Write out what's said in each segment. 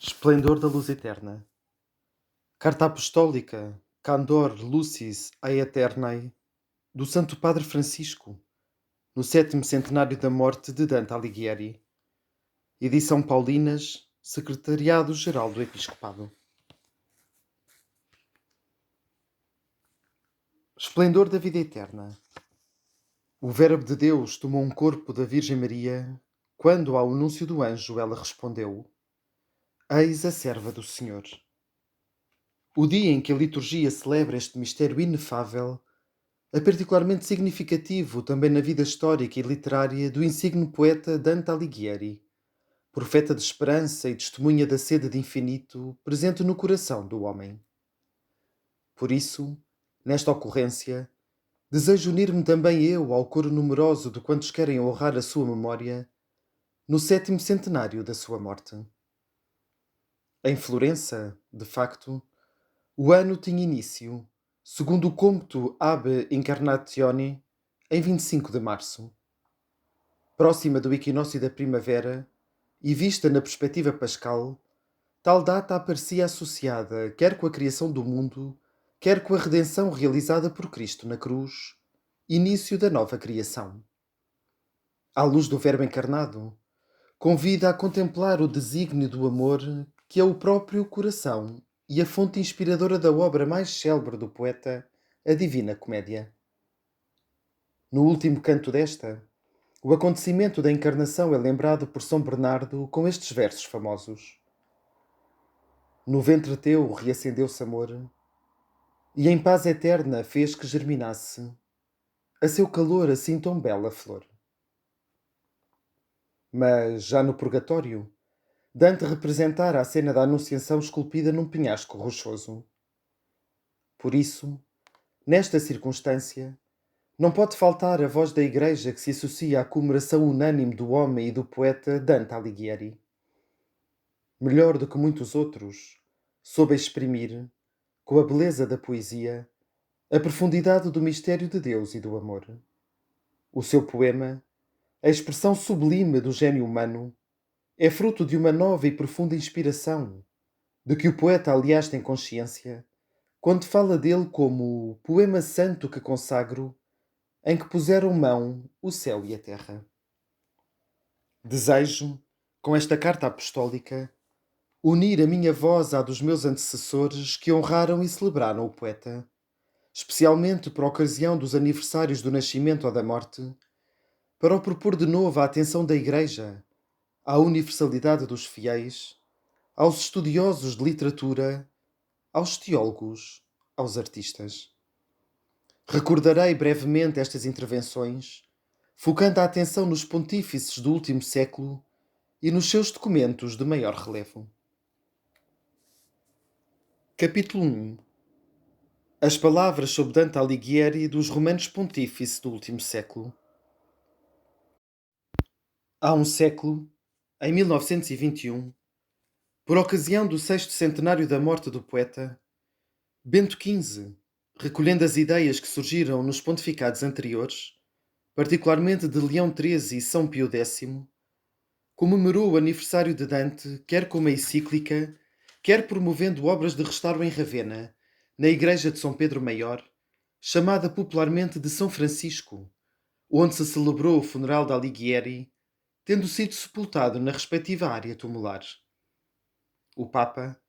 Esplendor da luz eterna. Carta apostólica Candor Lucis Aeternae do Santo Padre Francisco, no 7º centenário da morte de Dante Alighieri. Edição Paulinas, Secretariado-Geral do Episcopado. Esplendor da vida eterna. O Verbo de Deus tomou um corpo da Virgem Maria, quando ao anúncio do anjo ela respondeu: Eis a serva do Senhor. O dia em que a liturgia celebra este mistério inefável é particularmente significativo também na vida histórica e literária do insigne poeta Dante Alighieri, profeta de esperança e testemunha da sede de infinito presente no coração do homem. Por isso, nesta ocorrência, desejo unir-me também eu ao coro numeroso de quantos querem honrar a sua memória no 7º centenário da sua morte. Em Florença, de facto, o ano tinha início, segundo o Compto Ab Incarnatione, em 25 de março. Próxima do equinócio da primavera e vista na perspectiva pascal, tal data aparecia associada quer com a criação do mundo, quer com a redenção realizada por Cristo na cruz, início da nova criação. À luz do Verbo encarnado, convida a contemplar o desígnio do amor que é o próprio coração e a fonte inspiradora da obra mais célebre do poeta, a Divina Comédia. No último canto desta, o acontecimento da encarnação é lembrado por São Bernardo com estes versos famosos. No ventre teu reacendeu-se amor, e em paz eterna fez que germinasse a seu calor assim tão bela flor. Mas, já no purgatório, Dante representara a cena da Anunciação esculpida num penhasco rochoso. Por isso, nesta circunstância, não pode faltar a voz da Igreja que se associa à comemoração unânime do homem e do poeta Dante Alighieri. Melhor do que muitos outros, soube exprimir, com a beleza da poesia, a profundidade do mistério de Deus e do amor. O seu poema, a expressão sublime do gênio humano, é fruto de uma nova e profunda inspiração, de que o poeta aliás tem consciência, quando fala dele como o poema santo que consagro, em que puseram mão o céu e a terra. Desejo, com esta carta apostólica, unir a minha voz à dos meus antecessores que honraram e celebraram o poeta, especialmente por ocasião dos aniversários do nascimento ou da morte, para o propor de novo à atenção da Igreja, à universalidade dos fiéis, aos estudiosos de literatura, aos teólogos, aos artistas. Recordarei brevemente estas intervenções, focando a atenção nos pontífices do último século e nos seus documentos de maior relevo. Capítulo 1. As palavras sobre Dante Alighieri dos romanos pontífices do último século. Há um século, em 1921, por ocasião do 6º centenário da morte do poeta, Bento XV, recolhendo as ideias que surgiram nos pontificados anteriores, particularmente de Leão XIII e São Pio X, comemorou o aniversário de Dante quer com uma encíclica, quer promovendo obras de restauro em Ravenna, na igreja de São Pedro Maior, chamada popularmente de São Francisco, onde se celebrou o funeral de Alighieri, tendo sido sepultado na respectiva área tumular. O Papa,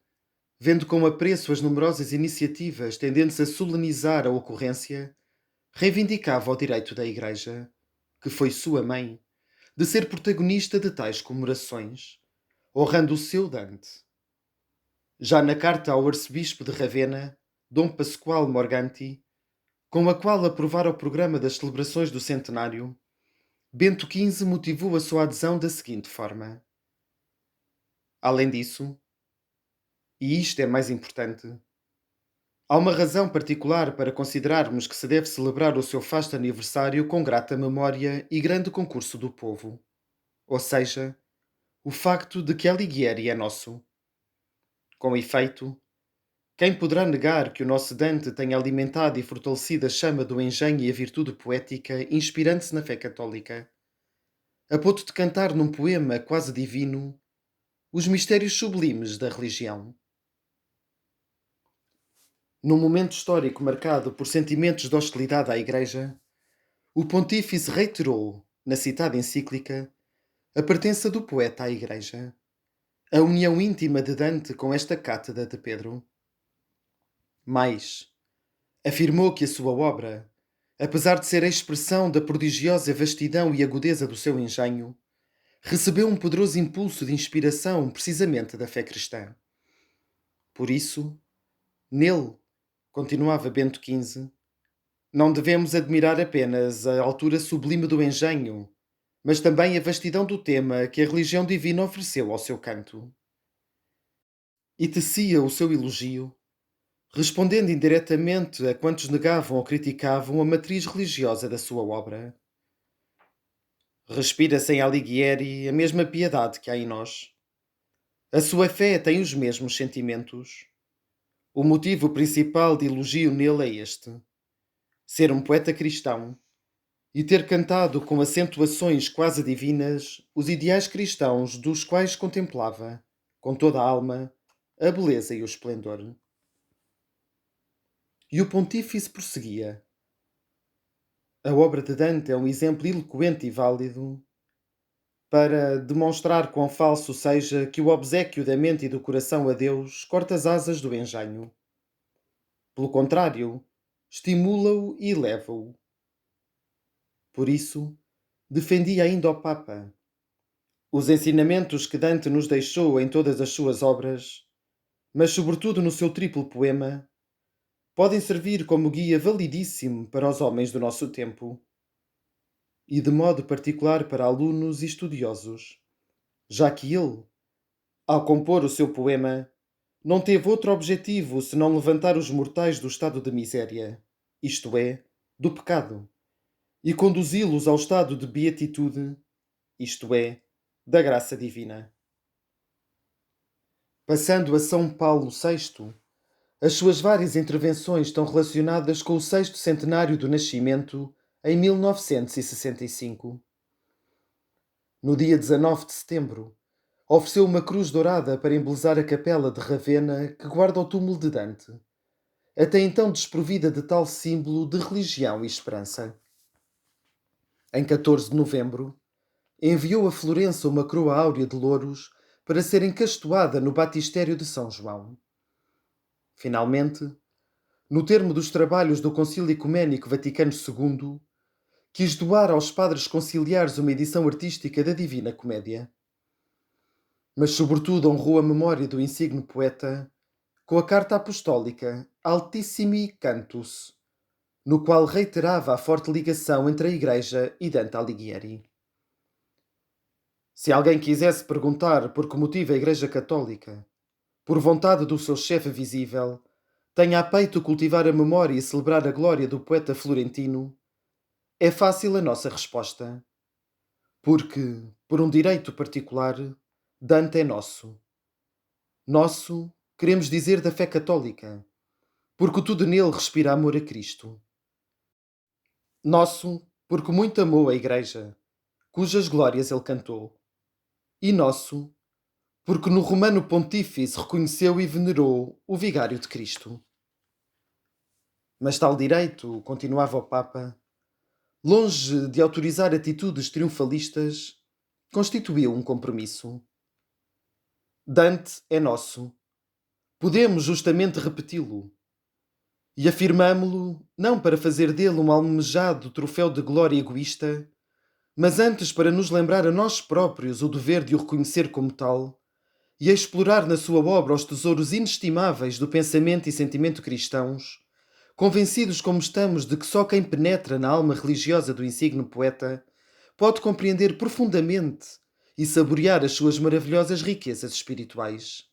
vendo com apreço as numerosas iniciativas tendentes a solenizar a ocorrência, reivindicava o direito da Igreja, que foi sua mãe, de ser protagonista de tais comemorações, honrando o seu Dante. Já na carta ao arcebispo de Ravenna, Dom Pasquale Morganti, com a qual aprovara o programa das celebrações do centenário, Bento XV motivou a sua adesão da seguinte forma. Além disso, e isto é mais importante, há uma razão particular para considerarmos que se deve celebrar o seu vasto aniversário com grata memória e grande concurso do povo, ou seja, o facto de que Alighieri é nosso. Com efeito, quem poderá negar que o nosso Dante tenha alimentado e fortalecido a chama do engenho e a virtude poética, inspirando-se na fé católica, a ponto de cantar num poema quase divino os mistérios sublimes da religião. Num momento histórico marcado por sentimentos de hostilidade à Igreja, o Pontífice reiterou, na citada encíclica, a pertença do poeta à Igreja, a união íntima de Dante com esta cátedra de Pedro. Mais, afirmou que a sua obra, apesar de ser a expressão da prodigiosa vastidão e agudeza do seu engenho, recebeu um poderoso impulso de inspiração precisamente da fé cristã. Por isso, nele, continuava Bento XV, não devemos admirar apenas a altura sublime do engenho, mas também a vastidão do tema que a religião divina ofereceu ao seu canto. E tecia o seu elogio, respondendo indiretamente a quantos negavam ou criticavam a matriz religiosa da sua obra. Respira-se em Alighieri a mesma piedade que há em nós. A sua fé tem os mesmos sentimentos. O motivo principal de elogio nele é este: ser um poeta cristão e ter cantado com acentuações quase divinas os ideais cristãos dos quais contemplava, com toda a alma, a beleza e o esplendor. E o pontífice prosseguia: a obra de Dante é um exemplo eloquente e válido para demonstrar quão falso seja que o obséquio da mente e do coração a Deus corta as asas do engenho. Pelo contrário, estimula-o e eleva-o. Por isso, defendia ainda o Papa. Os ensinamentos que Dante nos deixou em todas as suas obras, mas sobretudo no seu triplo poema, podem servir como guia validíssimo para os homens do nosso tempo, e de modo particular para alunos e estudiosos, já que ele, ao compor o seu poema, não teve outro objetivo senão levantar os mortais do estado de miséria, isto é, do pecado, e conduzi-los ao estado de beatitude, isto é, da graça divina. Passando a São Paulo VI, as suas várias intervenções estão relacionadas com o sexto centenário do nascimento, em 1965. No dia 19 de setembro, ofereceu uma cruz dourada para embelezar a capela de Ravenna que guarda o túmulo de Dante, até então desprovida de tal símbolo de religião e esperança. Em 14 de novembro, enviou a Florença uma coroa áurea de louros para ser encastoada no batistério de São João. Finalmente, no termo dos trabalhos do Concílio Ecuménico Vaticano II, quis doar aos padres conciliares uma edição artística da Divina Comédia. Mas sobretudo honrou a memória do insigne poeta com a carta apostólica Altissimi Cantus, no qual reiterava a forte ligação entre a Igreja e Dante Alighieri. Se alguém quisesse perguntar por que motivo a Igreja Católica, por vontade do seu chefe visível, tem a peito cultivar a memória e celebrar a glória do poeta florentino, é fácil a nossa resposta. Porque, por um direito particular, Dante é nosso. Nosso, queremos dizer da fé católica, porque tudo nele respira amor a Cristo. Nosso, porque muito amou a Igreja, cujas glórias ele cantou. E nosso, porque no Romano Pontífice reconheceu e venerou o Vigário de Cristo. Mas tal direito, continuava o Papa, longe de autorizar atitudes triunfalistas, constituiu um compromisso. Dante é nosso. Podemos justamente repeti-lo. E afirmámo-lo não para fazer dele um almejado troféu de glória egoísta, mas antes para nos lembrar a nós próprios o dever de o reconhecer como tal e a explorar na sua obra os tesouros inestimáveis do pensamento e sentimento cristãos, convencidos como estamos de que só quem penetra na alma religiosa do insigne poeta pode compreender profundamente e saborear as suas maravilhosas riquezas espirituais.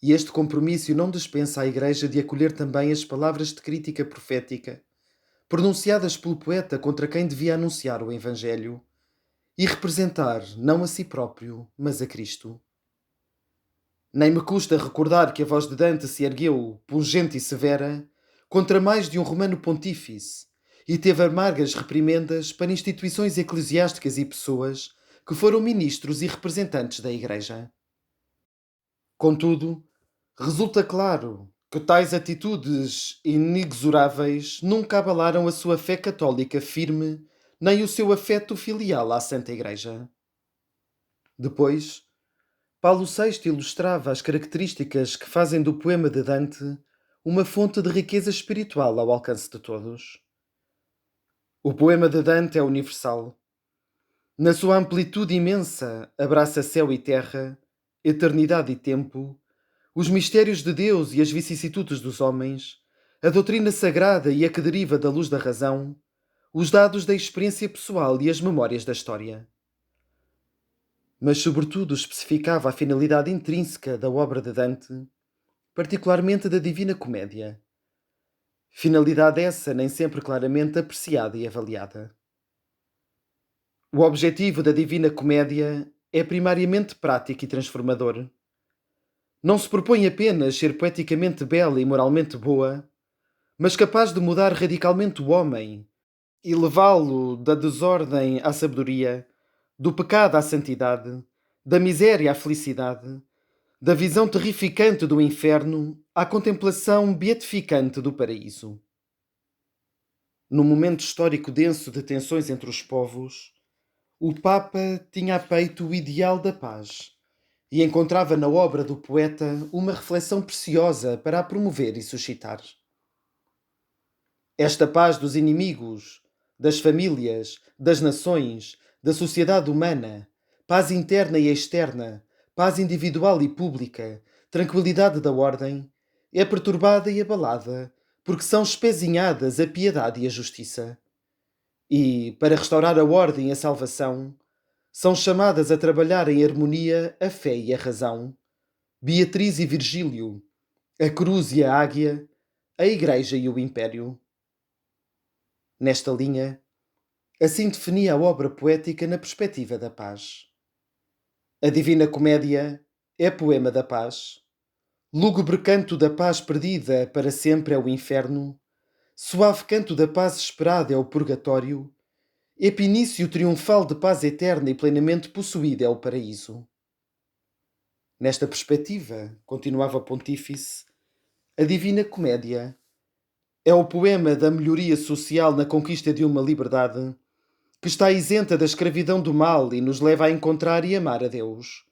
E este compromisso não dispensa à Igreja de acolher também as palavras de crítica profética pronunciadas pelo poeta contra quem devia anunciar o Evangelho e representar não a si próprio, mas a Cristo. Nem me custa recordar que a voz de Dante se ergueu, pungente e severa, contra mais de um romano pontífice e teve amargas reprimendas para instituições eclesiásticas e pessoas que foram ministros e representantes da Igreja. Contudo, resulta claro que tais atitudes inexoráveis nunca abalaram a sua fé católica firme, nem o seu afeto filial à Santa Igreja. Depois, Paulo VI ilustrava as características que fazem do poema de Dante uma fonte de riqueza espiritual ao alcance de todos. O poema de Dante é universal. Na sua amplitude imensa, abraça céu e terra, eternidade e tempo, os mistérios de Deus e as vicissitudes dos homens, a doutrina sagrada e a que deriva da luz da razão, os dados da experiência pessoal e as memórias da história. Mas, sobretudo, especificava a finalidade intrínseca da obra de Dante, particularmente da Divina Comédia. Finalidade essa nem sempre claramente apreciada e avaliada. O objetivo da Divina Comédia é primariamente prático e transformador. Não se propõe apenas ser poeticamente bela e moralmente boa, mas capaz de mudar radicalmente o homem e levá-lo da desordem à sabedoria, do pecado à santidade, da miséria à felicidade, da visão terrificante do inferno à contemplação beatificante do paraíso. Num momento histórico denso de tensões entre os povos, o Papa tinha a peito o ideal da paz e encontrava na obra do poeta uma reflexão preciosa para a promover e suscitar. Esta paz dos inimigos, das famílias, das nações, da sociedade humana, paz interna e externa, paz individual e pública, tranquilidade da ordem, é perturbada e abalada porque são espezinhadas a piedade e a justiça. E, para restaurar a ordem e a salvação, são chamadas a trabalhar em harmonia a fé e a razão, Beatriz e Virgílio, a cruz e a águia, a Igreja e o Império. Nesta linha, assim definia a obra poética na perspectiva da paz. A Divina Comédia é poema da paz, lúgubre canto da paz perdida para sempre é o inferno, suave canto da paz esperada é o purgatório, epinício triunfal de paz eterna e plenamente possuída é o paraíso. Nesta perspectiva, continuava o Pontífice, a Divina Comédia é o poema da melhoria social na conquista de uma liberdade que está isenta da escravidão do mal e nos leva a encontrar e amar a Deus,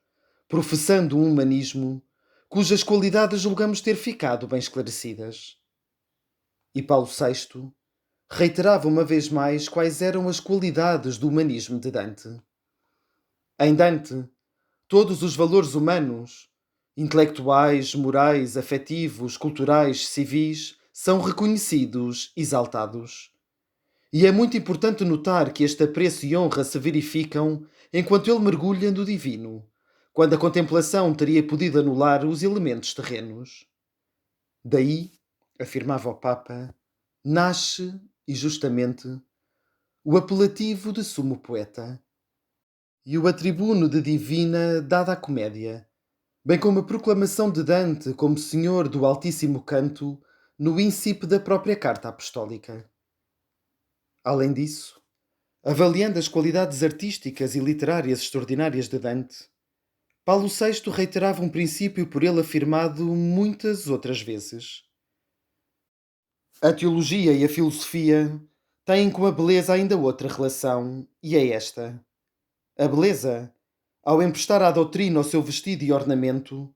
professando um humanismo cujas qualidades julgamos ter ficado bem esclarecidas. E Paulo VI reiterava uma vez mais quais eram as qualidades do humanismo de Dante. Em Dante, todos os valores humanos, intelectuais, morais, afetivos, culturais, civis, são reconhecidos, exaltados. E é muito importante notar que este apreço e honra se verificam enquanto ele mergulha no divino, quando a contemplação teria podido anular os elementos terrenos. Daí, afirmava o Papa, nasce, e justamente, o apelativo de sumo poeta e o atribuno de divina dada à comédia, bem como a proclamação de Dante como senhor do altíssimo canto no íncipe da própria carta apostólica. Além disso, avaliando as qualidades artísticas e literárias extraordinárias de Dante, Paulo VI reiterava um princípio por ele afirmado muitas outras vezes. A teologia e a filosofia têm com a beleza ainda outra relação, e é esta. A beleza, ao emprestar à doutrina o seu vestido e ornamento,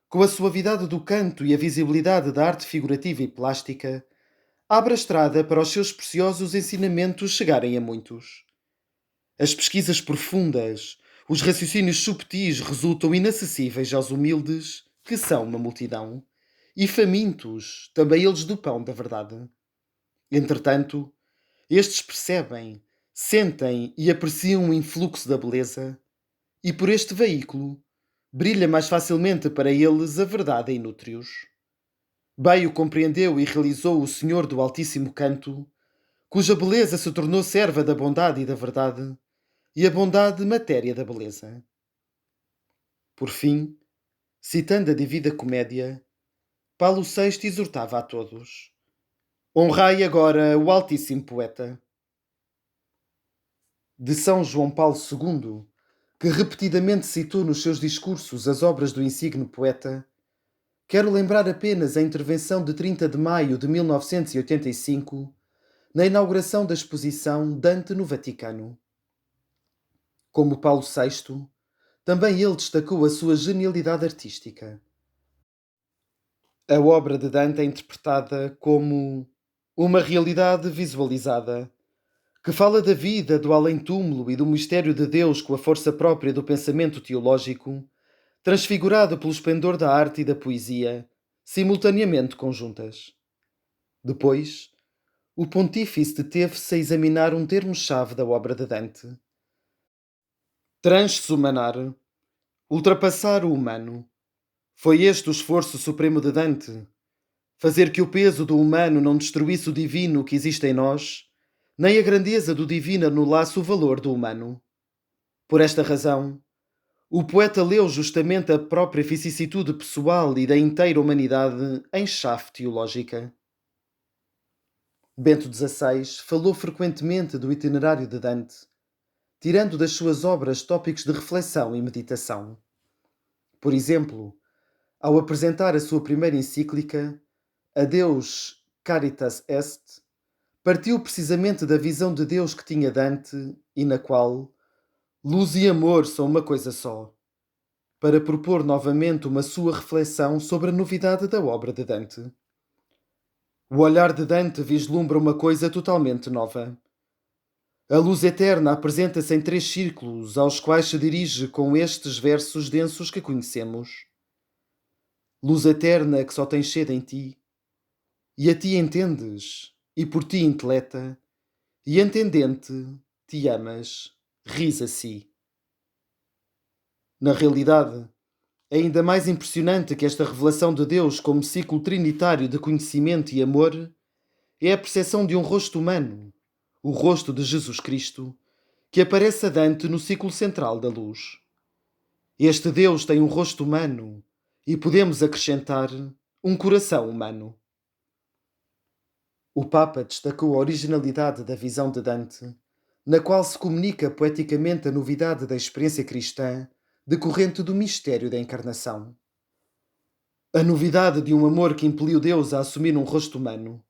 com a suavidade do canto e a visibilidade da arte figurativa e plástica, abre a estrada para os seus preciosos ensinamentos chegarem a muitos. As pesquisas profundas, os raciocínios subtis resultam inacessíveis aos humildes, que são uma multidão, e famintos, também eles do pão da verdade. Entretanto, estes percebem, sentem e apreciam o influxo da beleza, e por este veículo brilha mais facilmente para eles a verdade em nútrios. Bem o compreendeu e realizou o Senhor do Altíssimo Canto, cuja beleza se tornou serva da bondade e da verdade, e a bondade matéria da beleza. Por fim, citando a Divina Comédia, Paulo VI exortava a todos: honrai agora o Altíssimo Poeta. De São João Paulo II, que repetidamente citou nos seus discursos as obras do insigne poeta, quero lembrar apenas a intervenção de 30 de maio de 1985, na inauguração da exposição Dante no Vaticano. Como Paulo VI, também ele destacou a sua genialidade artística. A obra de Dante é interpretada como uma realidade visualizada, que fala da vida, do além-túmulo e do mistério de Deus com a força própria do pensamento teológico, transfigurado pelo esplendor da arte e da poesia, simultaneamente conjuntas. Depois, o pontífice deteve-se a examinar um termo-chave da obra de Dante. Transhumanar, ultrapassar o humano. Foi este o esforço supremo de Dante? Fazer que o peso do humano não destruísse o divino que existe em nós, nem a grandeza do divino anulasse o valor do humano. Por esta razão, o poeta leu justamente a própria vicissitude pessoal e da inteira humanidade em chave teológica. Bento XVI falou frequentemente do itinerário de Dante, tirando das suas obras tópicos de reflexão e meditação. Por exemplo, ao apresentar a sua primeira encíclica, Adeus Caritas Est, partiu precisamente da visão de Deus que tinha Dante e na qual luz e amor são uma coisa só, para propor novamente uma sua reflexão sobre a novidade da obra de Dante. O olhar de Dante vislumbra uma coisa totalmente nova. A luz eterna apresenta-se em 3 círculos, aos quais se dirige com estes versos densos que conhecemos. Luz eterna que só tens sede em ti, e a ti entendes, e por ti inteleta, e entendente, te amas, ris a si. Na realidade, é ainda mais impressionante que esta revelação de Deus como ciclo trinitário de conhecimento e amor é a percepção de um rosto humano, o rosto de Jesus Cristo, que aparece a Dante no ciclo central da luz. Este Deus tem um rosto humano e podemos acrescentar um coração humano. O Papa destacou a originalidade da visão de Dante, na qual se comunica poeticamente a novidade da experiência cristã decorrente do mistério da encarnação. A novidade de um amor que impeliu Deus a assumir um rosto humano,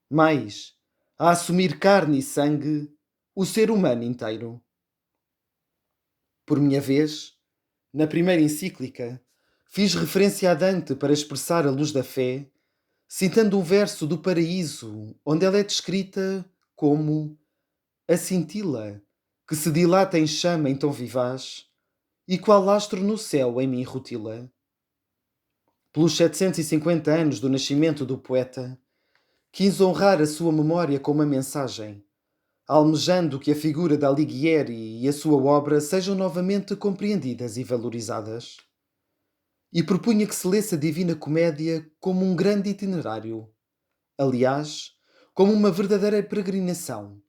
mais, a assumir carne e sangue o ser humano inteiro. Por minha vez, na primeira encíclica, fiz referência a Dante para expressar a luz da fé, citando um verso do Paraíso, onde ela é descrita como a cintila que se dilata em chama em tom vivaz e qual astro no céu em mim rutila. Pelos 750 anos do nascimento do poeta, quis honrar a sua memória com uma mensagem, almejando que a figura de Alighieri e a sua obra sejam novamente compreendidas e valorizadas. E propunha que se lesse a Divina Comédia como um grande itinerário, aliás, como uma verdadeira peregrinação,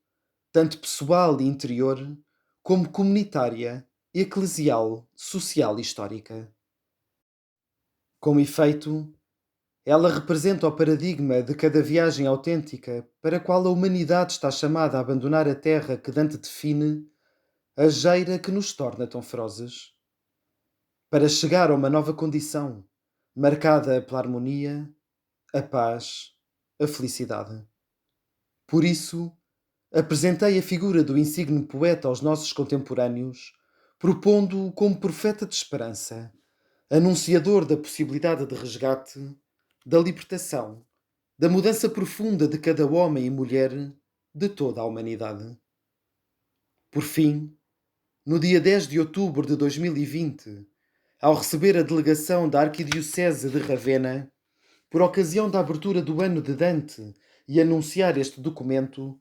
tanto pessoal e interior, como comunitária, eclesial, social e histórica. Com efeito, ela representa o paradigma de cada viagem autêntica para a qual a humanidade está chamada a abandonar a terra que Dante define, a geira que nos torna tão ferozes, para chegar a uma nova condição, marcada pela harmonia, a paz, a felicidade. Por isso, apresentei a figura do insigne poeta aos nossos contemporâneos, propondo-o como profeta de esperança, anunciador da possibilidade de resgate, da libertação, da mudança profunda de cada homem e mulher, de toda a humanidade. Por fim, no dia 10 de outubro de 2020, ao receber a delegação da Arquidiocese de Ravenna, por ocasião da abertura do ano de Dante e anunciar este documento,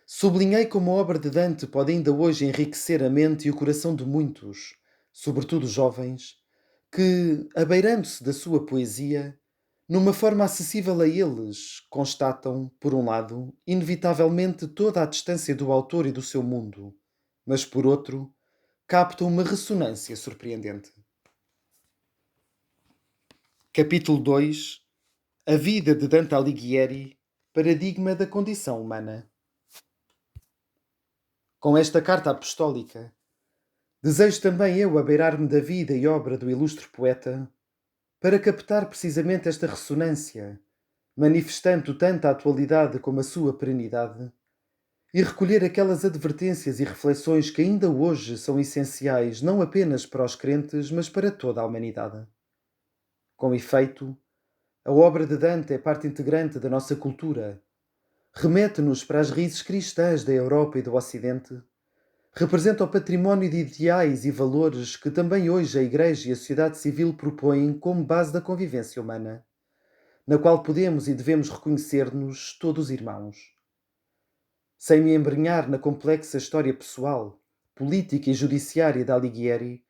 sublinhei como a obra de Dante pode ainda hoje enriquecer a mente e o coração de muitos, sobretudo jovens, que, abeirando-se da sua poesia, numa forma acessível a eles, constatam, por um lado, inevitavelmente toda a distância do autor e do seu mundo, mas por outro, captam uma ressonância surpreendente. Capítulo 2. A vida de Dante Alighieri, paradigma da condição humana. Com esta carta apostólica, Desejo também eu abeirar-me da vida e obra do ilustre poeta para captar precisamente esta ressonância, manifestando tanto a atualidade como a sua perenidade, e recolher aquelas advertências e reflexões que ainda hoje são essenciais não apenas para os crentes, mas para toda a humanidade. Com efeito, a obra de Dante é parte integrante da nossa cultura, remete-nos para as raízes cristãs da Europa e do Ocidente, representa o património de ideais e valores que também hoje a Igreja e a sociedade civil propõem como base da convivência humana, na qual podemos e devemos reconhecer-nos todos irmãos. Sem me embrenhar na complexa história pessoal, política e judiciária de Alighieri,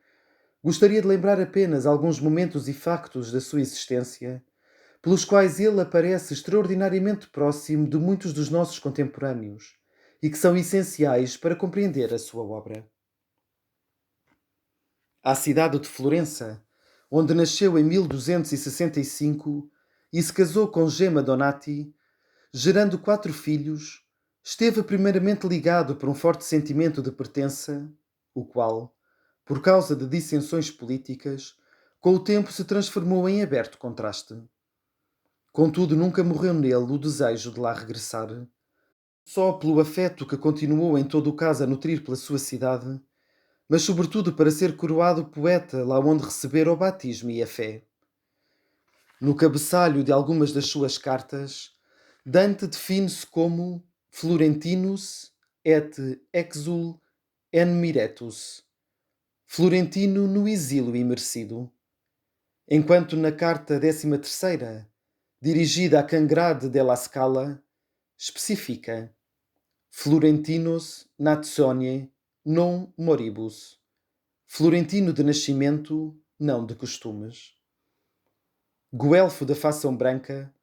gostaria de lembrar apenas alguns momentos e factos da sua existência, pelos quais ele aparece extraordinariamente próximo de muitos dos nossos contemporâneos e que são essenciais para compreender a sua obra. À cidade de Florença, onde nasceu em 1265 e se casou com Gemma Donati, gerando 4 filhos, esteve primeiramente ligado por um forte sentimento de pertença, o qual, por causa de dissensões políticas, com o tempo se transformou em aberto contraste. Contudo, nunca morreu nele o desejo de lá regressar, só pelo afeto que continuou em todo o caso a nutrir pela sua cidade, mas sobretudo para ser coroado poeta lá onde recebera o batismo e a fé. No cabeçalho de algumas das suas cartas, Dante define-se como Florentinus et exul en miretus, florentino no exílio imerecido, enquanto na carta 13ª, dirigida a Cangrade della Scala, especifica Florentinos nationae non moribus, florentino de nascimento, não de costumes. Guelfo da fação branca,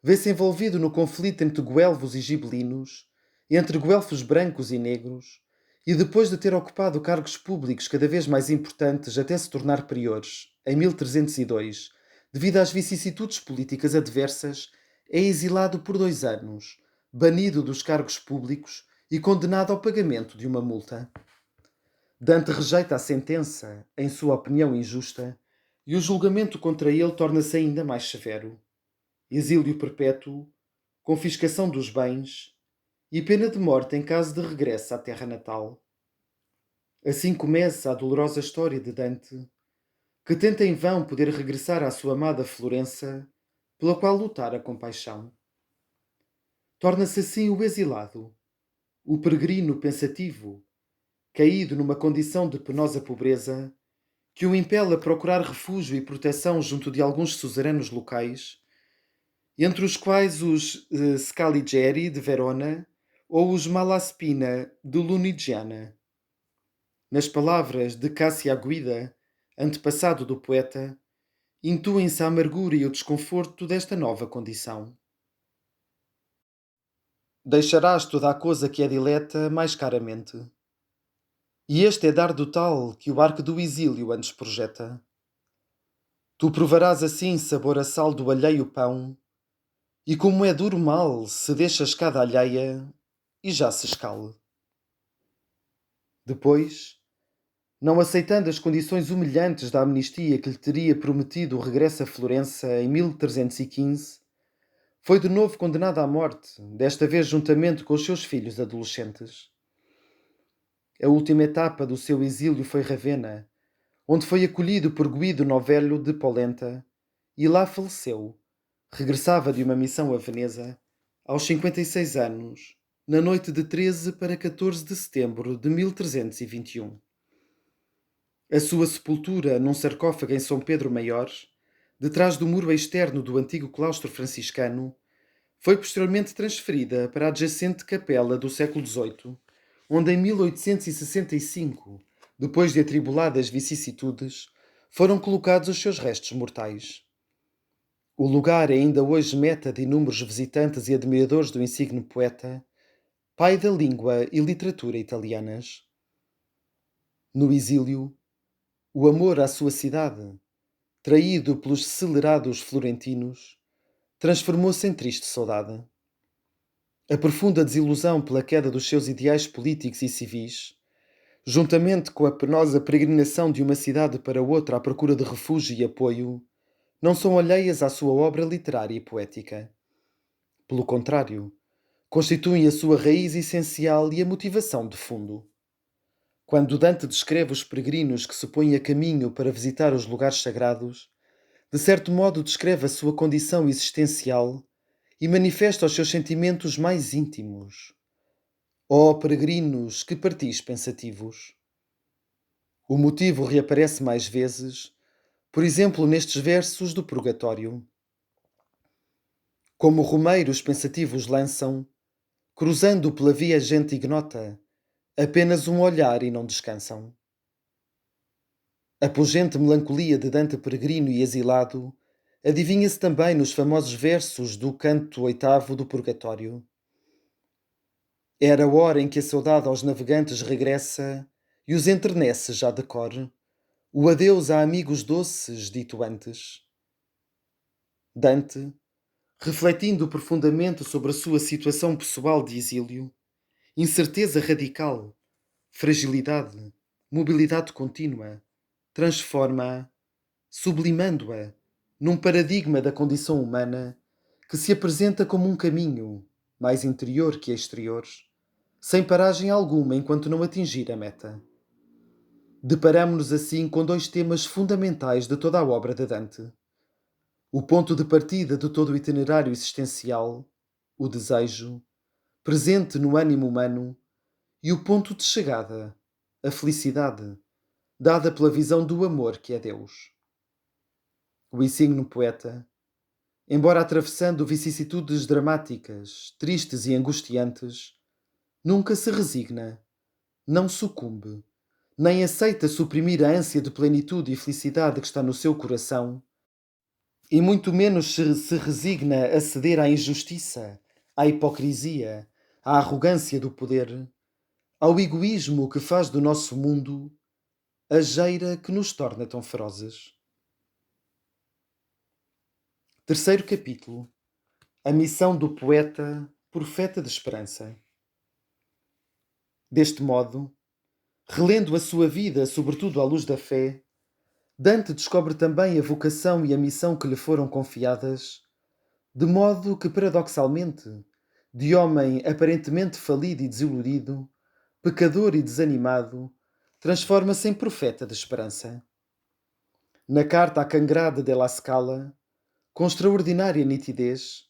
vê-se envolvido no conflito entre guelfos e gibelinos, entre guelfos brancos e negros, e depois de ter ocupado cargos públicos cada vez mais importantes até se tornar priores, em 1302, devido às vicissitudes políticas adversas, é exilado por 2 anos, banido dos cargos públicos e condenado ao pagamento de uma multa. Dante rejeita a sentença, em sua opinião injusta, e o julgamento contra ele torna-se ainda mais severo. Exílio perpétuo, confiscação dos bens e pena de morte em caso de regresso à terra natal. Assim começa a dolorosa história de Dante, que tenta em vão poder regressar à sua amada Florença, pela qual lutara com paixão. Torna-se assim o exilado, o peregrino pensativo, caído numa condição de penosa pobreza, que o impele a procurar refúgio e proteção junto de alguns suzeranos locais, entre os quais os Scaligeri de Verona ou os Malaspina de Lunigiana. Nas palavras de Cássia Guida, antepassado do poeta, intuem-se a amargura e o desconforto desta nova condição. Deixarás toda a coisa que é dileta mais caramente. E este é dardo tal que o arco do exílio antes projeta. Tu provarás assim sabor a sal do alheio pão, e como é duro mal se deixa a escada alheia e já se escale. Depois, não aceitando as condições humilhantes da amnistia que lhe teria prometido o regresso a Florença em 1315, foi de novo condenado à morte, desta vez juntamente com os seus filhos adolescentes. A última etapa do seu exílio foi Ravenna, onde foi acolhido por Guido Novello de Polenta e lá faleceu. Regressava de uma missão a Veneza aos 56 anos, na noite de 13 para 14 de setembro de 1321. A sua sepultura num sarcófago em São Pedro Maior, detrás do muro externo do antigo claustro franciscano, foi posteriormente transferida para a adjacente capela do século XVIII, onde em 1865, depois de atribuladas vicissitudes, foram colocados os seus restos mortais. O lugar é ainda hoje meta de inúmeros visitantes e admiradores do insigne poeta, pai da língua e literatura italianas. No exílio, o amor à sua cidade, traído pelos acelerados florentinos, transformou-se em triste saudade. A profunda desilusão pela queda dos seus ideais políticos e civis Juntamente com a penosa peregrinação de uma cidade para outra à procura de refúgio e apoio, não são alheias à sua obra literária e poética. Pelo contrário, constituem a sua raiz essencial e a motivação de fundo. Quando Dante descreve os peregrinos que se põem a caminho para visitar os lugares sagrados, de certo modo descreve a sua condição existencial e manifesta os seus sentimentos mais íntimos. Ó peregrinos que partis pensativos! O motivo reaparece mais vezes, por exemplo, nestes versos do Purgatório. Como romeiros pensativos lançam, cruzando pela via gente ignota, apenas um olhar e não descansam. A pungente melancolia de Dante peregrino e exilado adivinha-se também nos famosos versos do canto oitavo do Purgatório. Era a hora em que a saudade aos navegantes regressa e os enternece já de cor, o adeus a amigos doces dito antes. Dante, refletindo profundamente sobre a sua situação pessoal de exílio, incerteza radical, fragilidade, mobilidade contínua, transforma-a, sublimando-a, num paradigma da condição humana que se apresenta como um caminho, mais interior que exterior, sem paragem alguma enquanto não atingir a meta. Deparamo-nos assim com dois temas fundamentais de toda a obra de Dante. O ponto de partida de todo o itinerário existencial, o desejo, presente no ânimo humano, e o ponto de chegada, a felicidade, dada pela visão do amor que é Deus. O insigne poeta, embora atravessando vicissitudes dramáticas, tristes e angustiantes, nunca se resigna, não sucumbe, nem aceita suprimir a ânsia de plenitude e felicidade que está no seu coração, e muito menos se resigna a ceder à injustiça, à hipocrisia, à arrogância do poder, ao egoísmo que faz do nosso mundo a geira que nos torna tão ferozes. Terceiro capítulo. A missão do poeta, profeta de esperança. Deste modo, relendo a sua vida, sobretudo à luz da fé, Dante descobre também a vocação e a missão que lhe foram confiadas, de modo que, paradoxalmente, de homem aparentemente falido e desiludido, pecador e desanimado, transforma-se em profeta de esperança. Na carta à Cangrade della Scala, com extraordinária nitidez,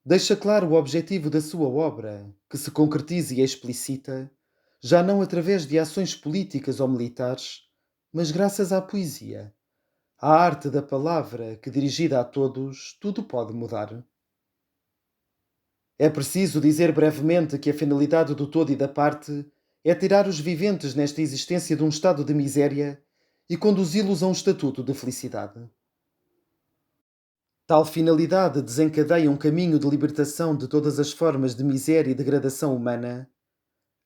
deixa claro o objetivo da sua obra, que se concretiza e explicita, já não através de ações políticas ou militares, mas graças à poesia, à arte da palavra que, dirigida a todos, tudo pode mudar. É preciso dizer brevemente que a finalidade do todo e da parte é tirar os viventes nesta existência de um estado de miséria e conduzi-los a um estatuto de felicidade. Tal finalidade desencadeia um caminho de libertação de todas as formas de miséria e degradação humana,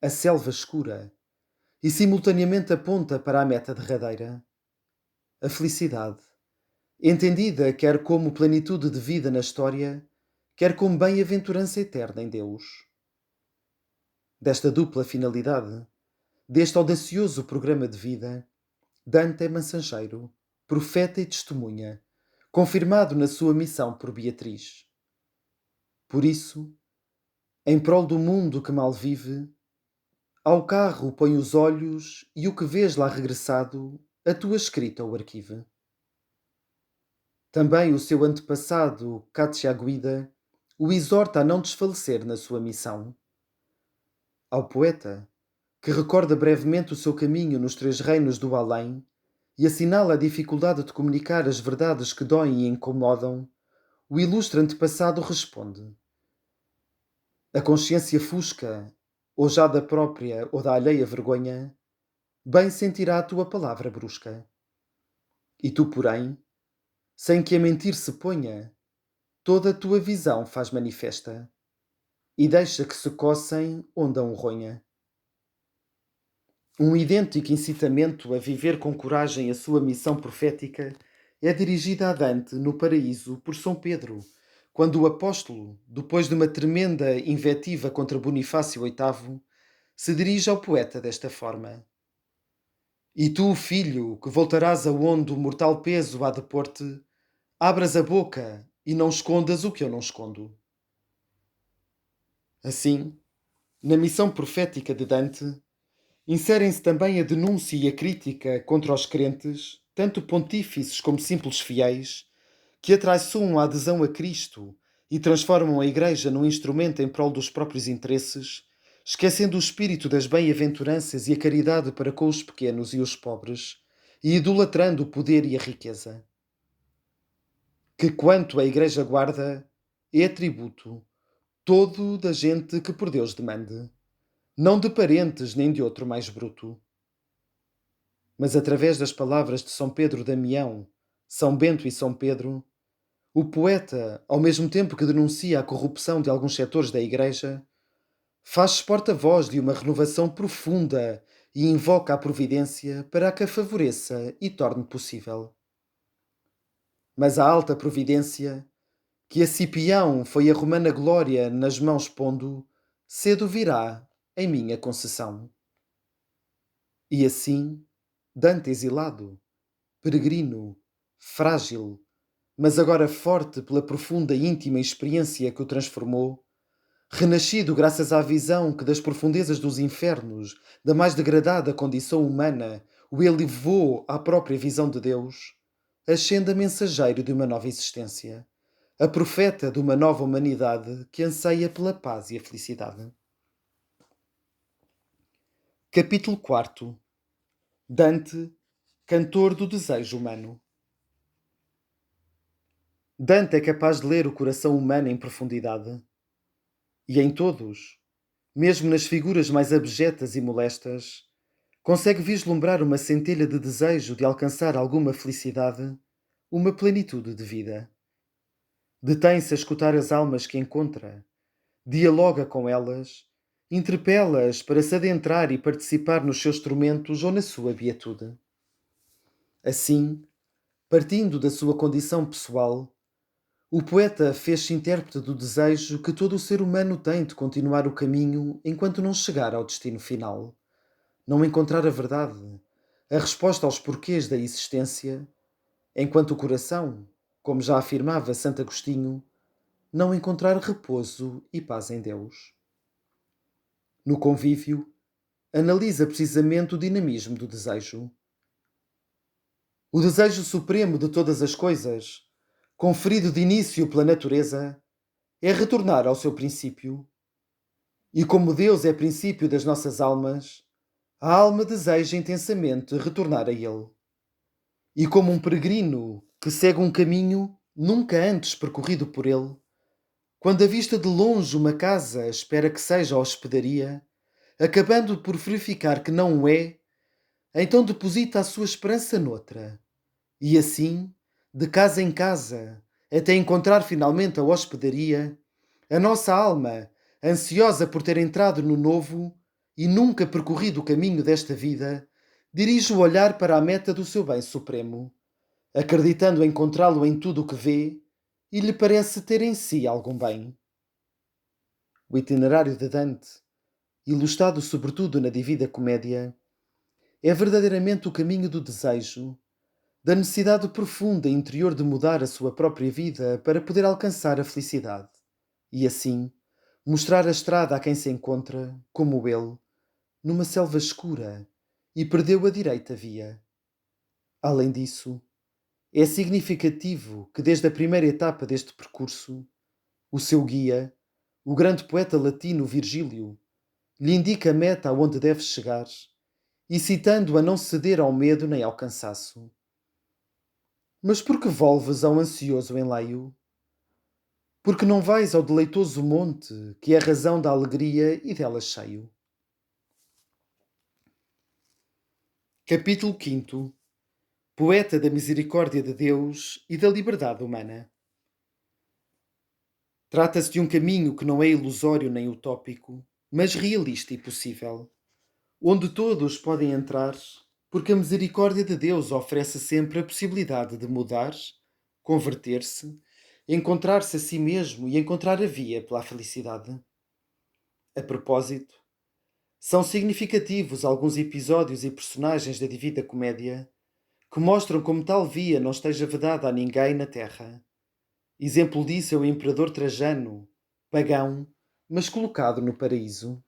a selva escura, e simultaneamente aponta para a meta derradeira, a felicidade, entendida quer como plenitude de vida na história, quer como bem-aventurança eterna em Deus. Desta dupla finalidade, deste audacioso programa de vida, Dante é mensageiro, profeta e testemunha, confirmado na sua missão por Beatriz. Por isso, em prol do mundo que mal vive, ao carro põe os olhos e o que vês lá regressado, a tua escrita o arquiva. Também o seu antepassado, Cacciaguida, o exorta a não desfalecer na sua missão. Ao poeta, que recorda brevemente o seu caminho nos três reinos do além e assinala a dificuldade de comunicar as verdades que doem e incomodam, o ilustre antepassado responde: a consciência fusca, ou já da própria ou da alheia vergonha, bem sentirá a tua palavra brusca. E tu, porém, sem que a mentir se ponha, toda a tua visão faz manifesta, e deixa que se coçem onde a ronha. Um idêntico incitamento a viver com coragem a sua missão profética é dirigida a Dante no Paraíso por São Pedro, quando o apóstolo, depois de uma tremenda invectiva contra Bonifácio VIII, se dirige ao poeta desta forma: E tu, filho, que voltarás aonde o mortal peso há de pôr-te, abras a boca e não escondas o que eu não escondo. Assim, na missão profética de Dante, inserem-se também a denúncia e a crítica contra os crentes, tanto pontífices como simples fiéis, que atraiçoam a adesão a Cristo e transformam a Igreja num instrumento em prol dos próprios interesses, esquecendo o espírito das bem-aventuranças e a caridade para com os pequenos e os pobres, e idolatrando o poder e a riqueza. Que quanto a Igreja guarda, é atributo todo da gente que por Deus demande, não de parentes nem de outro mais bruto. Mas através das palavras de São Pedro Damião, São Bento e São Pedro, o poeta, ao mesmo tempo que denuncia a corrupção de alguns setores da Igreja, faz-se porta-voz de uma renovação profunda e invoca a providência para que a favoreça e torne possível. Mas a alta providência, que a Cipião foi a romana glória nas mãos pondo, cedo virá em minha concessão. E assim, Dante exilado, peregrino, frágil, mas agora forte pela profunda e íntima experiência que o transformou, renascido graças à visão que das profundezas dos infernos, da mais degradada condição humana, o elevou à própria visão de Deus, ascende a mensageiro de uma nova existência, a profeta de uma nova humanidade que anseia pela paz e a felicidade. Capítulo 4. Dante, cantor do desejo humano. Dante é capaz de ler o coração humano em profundidade. E em todos, mesmo nas figuras mais abjetas e molestas, consegue vislumbrar uma centelha de desejo de alcançar alguma felicidade, uma plenitude de vida. Detém-se a escutar as almas que encontra, dialoga com elas, interpela-as para se adentrar e participar nos seus tormentos ou na sua beatude. Assim, partindo da sua condição pessoal, o poeta fez-se intérprete do desejo que todo o ser humano tem de continuar o caminho enquanto não chegar ao destino final, não encontrar a verdade, a resposta aos porquês da existência, enquanto o coração, como já afirmava Santo Agostinho, não encontrar repouso e paz em Deus. No convívio, analisa precisamente o dinamismo do desejo. O desejo supremo de todas as coisas, conferido de início pela natureza, é retornar ao seu princípio. E como Deus é princípio das nossas almas, a alma deseja intensamente retornar a Ele. E como um peregrino que segue um caminho nunca antes percorrido por ele, quando avista de longe uma casa espera que seja hospedaria, acabando por verificar que não o é, então deposita a sua esperança noutra. E assim, de casa em casa, até encontrar finalmente a hospedaria, a nossa alma, ansiosa por ter entrado no novo e nunca percorrido o caminho desta vida, dirige o olhar para a meta do seu bem supremo, acreditando encontrá-lo em tudo o que vê e lhe parece ter em si algum bem. O itinerário de Dante, ilustrado sobretudo na Divina Comédia, é verdadeiramente o caminho do desejo, da necessidade profunda e interior de mudar a sua própria vida para poder alcançar a felicidade e, assim, mostrar a estrada a quem se encontra, como ele, numa selva escura e perdeu a direita via. Além disso, é significativo que desde a primeira etapa deste percurso, o seu guia, o grande poeta latino Virgílio, lhe indica a meta aonde deve chegar, incitando-o a não ceder ao medo nem ao cansaço. Mas por que volves ao ansioso enleio? Porque não vais ao deleitoso monte, que é a razão da alegria e dela cheio. Capítulo 5. Poeta da misericórdia de Deus e da liberdade humana. Trata-se de um caminho que não é ilusório nem utópico, mas realista e possível, onde todos podem entrar, porque a misericórdia de Deus oferece sempre a possibilidade de mudar, converter-se, encontrar-se a si mesmo e encontrar a via pela felicidade. A propósito, São significativos alguns episódios e personagens da Divina Comédia que mostram como tal via não esteja vedada a ninguém na terra. Exemplo disso é o imperador Trajano, pagão, mas colocado no paraíso.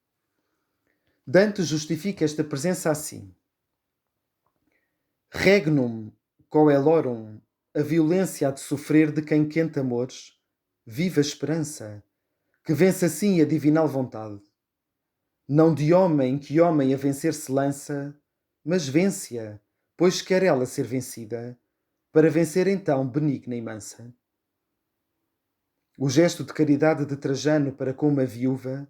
Dante justifica esta presença assim: Regnum coelorum, a violência há de sofrer de quem quente amores, viva esperança, que vence assim a divinal vontade. Não de homem que homem a vencer se lança, mas vence-a, pois quer ela ser vencida, para vencer então benigna e mansa. O gesto de caridade de Trajano para com uma viúva,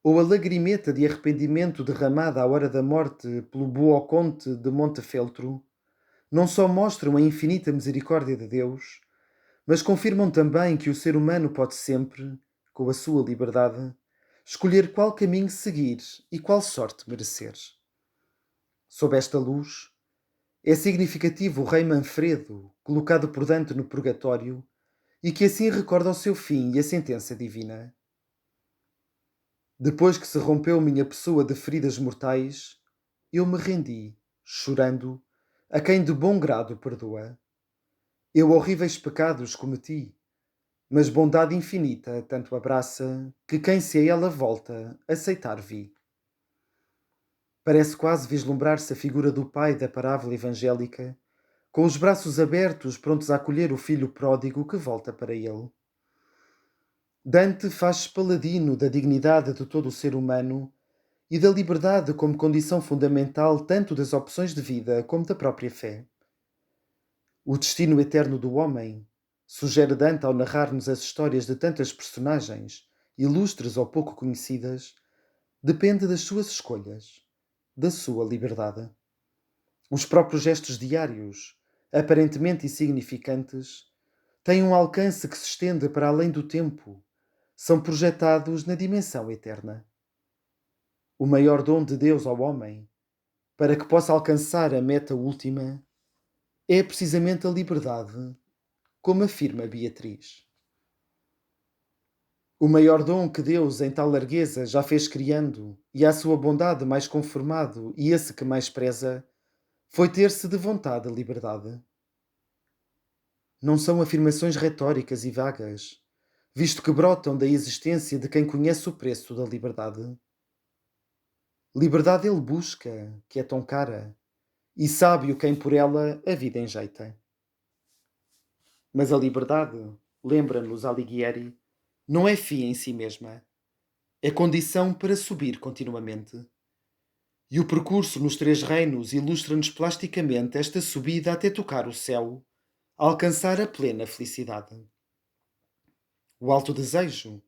ou a lagrimeta de arrependimento derramada à hora da morte pelo Buoconte de Montefeltro, não só mostram a infinita misericórdia de Deus, mas confirmam também que o ser humano pode sempre, com a sua liberdade, escolher qual caminho seguir e qual sorte merecer. Sob esta luz, é significativo o rei Manfredo, colocado por Dante no purgatório, e que assim recorda o seu fim e a sentença divina. Depois que se rompeu minha pessoa de feridas mortais, eu me rendi, chorando, a quem de bom grado perdoa. Eu horríveis pecados cometi, mas bondade infinita tanto abraça, que quem se a ela volta, aceitar vi. Parece quase vislumbrar-se a figura do pai da parábola evangélica, com os braços abertos, prontos a acolher o filho pródigo que volta para ele. Dante faz-se paladino da dignidade de todo o ser humano e da liberdade como condição fundamental tanto das opções de vida como da própria fé. O destino eterno do homem, sugere Dante ao narrar-nos as histórias de tantas personagens, ilustres ou pouco conhecidas, depende das suas escolhas, da sua liberdade. Os próprios gestos diários, aparentemente insignificantes, têm um alcance que se estende para além do tempo, são projetados na dimensão eterna. O maior dom de Deus ao homem, para que possa alcançar a meta última, é precisamente a liberdade, como afirma Beatriz. O maior dom que Deus em tal largueza já fez criando, e à sua bondade mais conformado, e esse que mais preza, foi ter-se de vontade a liberdade. Não são afirmações retóricas e vagas, visto que brotam da existência de quem conhece o preço da liberdade. Liberdade ele busca, que é tão cara, e sábio quem por ela a vida enjeita. Mas a liberdade, lembra-nos Alighieri, não é fim em si mesma, é condição para subir continuamente. E o percurso nos três reinos ilustra-nos plasticamente esta subida até tocar o céu, a alcançar a plena felicidade. O alto desejo,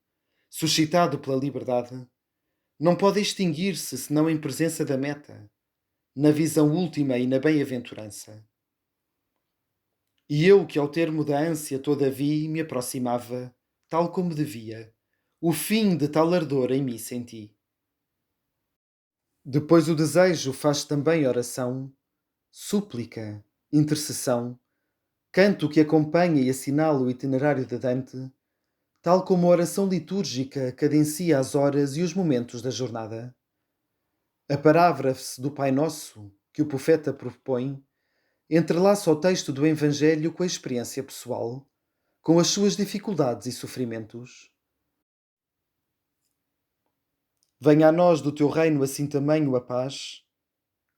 suscitado pela liberdade, não pode extinguir-se senão em presença da meta, na visão última e na bem-aventurança. E eu, que ao termo da ânsia toda vi, me aproximava, tal como devia, o fim de tal ardor em mim senti. Depois o desejo faz também oração, súplica, intercessão, canto que acompanha e assinala o itinerário de Dante, tal como a oração litúrgica cadencia as horas e os momentos da jornada. A paráfrase do Pai Nosso, que o profeta propõe, entrelaça o texto do Evangelho com a experiência pessoal, com as suas dificuldades e sofrimentos. Venha a nós do teu reino assim tamanho a paz,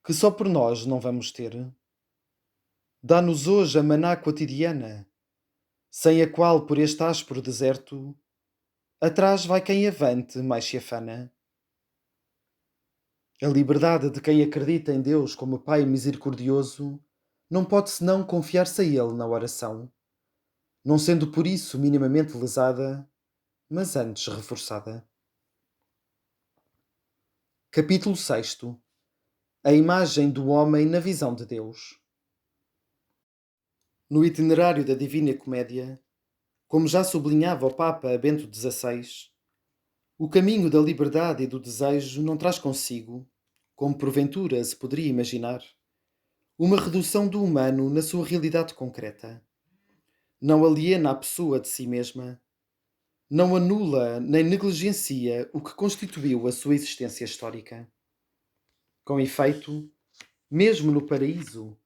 que só por nós não vamos ter. Dá-nos hoje a maná quotidiana, sem a qual por este áspero deserto, atrás vai quem avante mais se afana. A liberdade de quem acredita em Deus como Pai misericordioso não pode senão confiar-se a Ele na oração, não sendo por isso minimamente lesada, mas antes reforçada. Capítulo 6. A imagem do homem na visão de Deus. No itinerário da Divina Comédia, como já sublinhava o Papa Bento XVI, o caminho da liberdade e do desejo não traz consigo, como porventura se poderia imaginar, uma redução do humano na sua realidade concreta. Não aliena a pessoa de si mesma, não anula nem negligencia o que constituiu a sua existência histórica. Com efeito, mesmo no paraíso,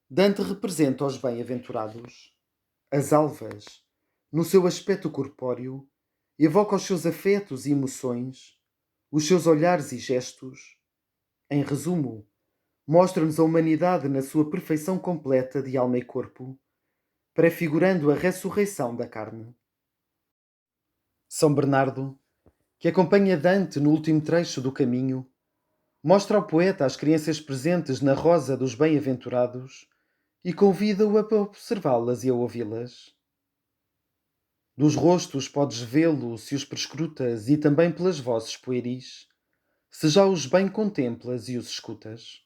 Dante representa os bem-aventurados. As alvas, no seu aspecto corpóreo, evoca os seus afetos e emoções, os seus olhares e gestos. Em resumo, mostra-nos a humanidade na sua perfeição completa de alma e corpo, prefigurando a ressurreição da carne. São Bernardo, que acompanha Dante no último trecho do caminho, mostra ao poeta as crianças presentes na rosa dos bem-aventurados e convida-o a observá-las e a ouvi-las. Dos rostos podes vê-lo se os prescrutas e também pelas vozes pueris, se já os bem contemplas e os escutas.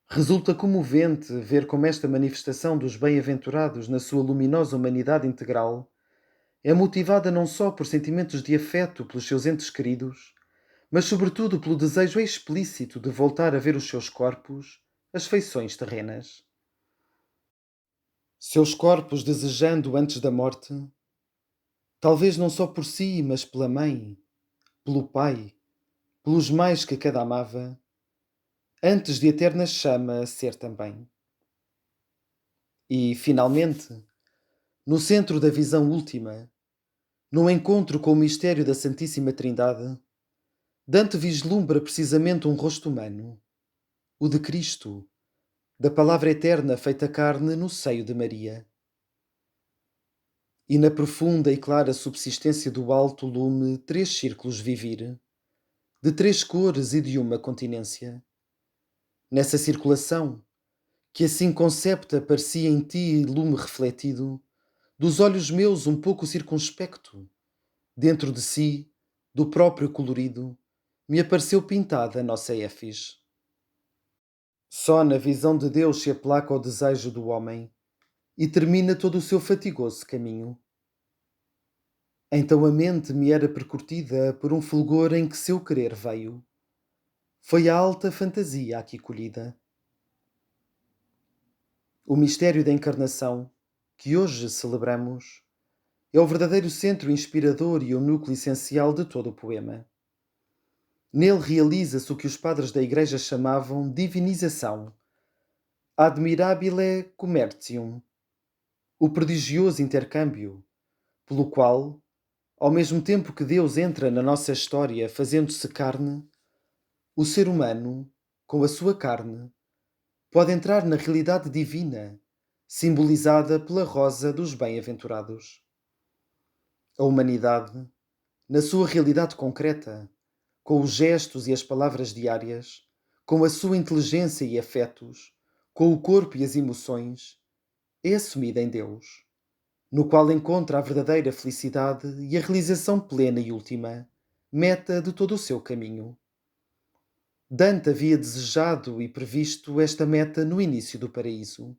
Resulta comovente ver como esta manifestação dos bem-aventurados na sua luminosa humanidade integral é motivada não só por sentimentos de afeto pelos seus entes queridos, mas sobretudo pelo desejo explícito de voltar a ver os seus corpos, as feições terrenas. Seus corpos desejando antes da morte, talvez não só por si, mas pela mãe, pelo pai, pelos mais que cada amava, antes de eterna chama ser também. E, finalmente, no centro da visão última, no encontro com o mistério da Santíssima Trindade, Dante vislumbra precisamente um rosto humano, o de Cristo, da palavra eterna feita carne no seio de Maria. E na profunda e clara subsistência do alto lume 3 círculos vivir, de 3 cores e de uma continência. Nessa circulação, que assim concepta parecia em ti lume refletido, dos olhos meus um pouco circunspecto, dentro de si, do próprio colorido, me apareceu pintada a nossa éfis. Só na visão de Deus se aplaca o desejo do homem e termina todo o seu fatigoso caminho. Então a mente me era percutida por um fulgor em que seu querer veio. Foi a alta fantasia aqui colhida. O mistério da encarnação, que hoje celebramos, é o verdadeiro centro inspirador e o núcleo essencial de todo o poema. Nele realiza-se o que os padres da Igreja chamavam divinização, admirabile commercium, o prodigioso intercâmbio, pelo qual, ao mesmo tempo que Deus entra na nossa história fazendo-se carne, o ser humano, com a sua carne, pode entrar na realidade divina, simbolizada pela rosa dos bem-aventurados. A humanidade, na sua realidade concreta, com os gestos e as palavras diárias, com a sua inteligência e afetos, com o corpo e as emoções, é assumida em Deus, no qual encontra a verdadeira felicidade e a realização plena e última, meta de todo o seu caminho. Dante havia desejado e previsto esta meta no início do paraíso.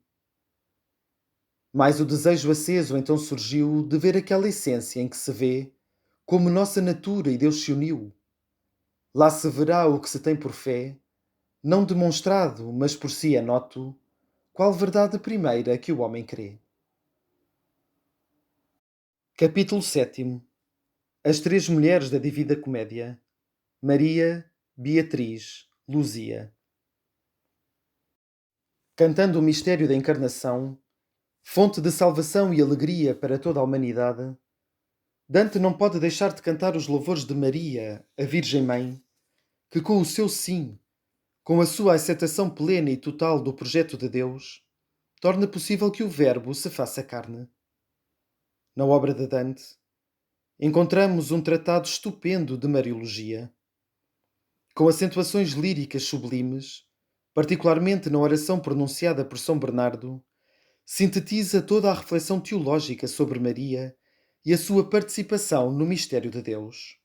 Mas o desejo aceso então surgiu de ver aquela essência em que se vê como nossa natura e Deus se uniu. Lá se verá o que se tem por fé, não demonstrado, mas por si anoto, qual verdade primeira que o homem crê. Capítulo 7. As 3 mulheres da Divina Comédia: Maria, Beatriz, Luzia. Cantando o mistério da encarnação, fonte de salvação e alegria para toda a humanidade, Dante não pode deixar de cantar os louvores de Maria, a Virgem Mãe, que com o seu sim, com a sua aceitação plena e total do projeto de Deus, torna possível que o Verbo se faça carne. Na obra de Dante, encontramos um tratado estupendo de Mariologia, com acentuações líricas sublimes, particularmente na oração pronunciada por São Bernardo, sintetiza toda a reflexão teológica sobre Maria e a sua participação no mistério de Deus.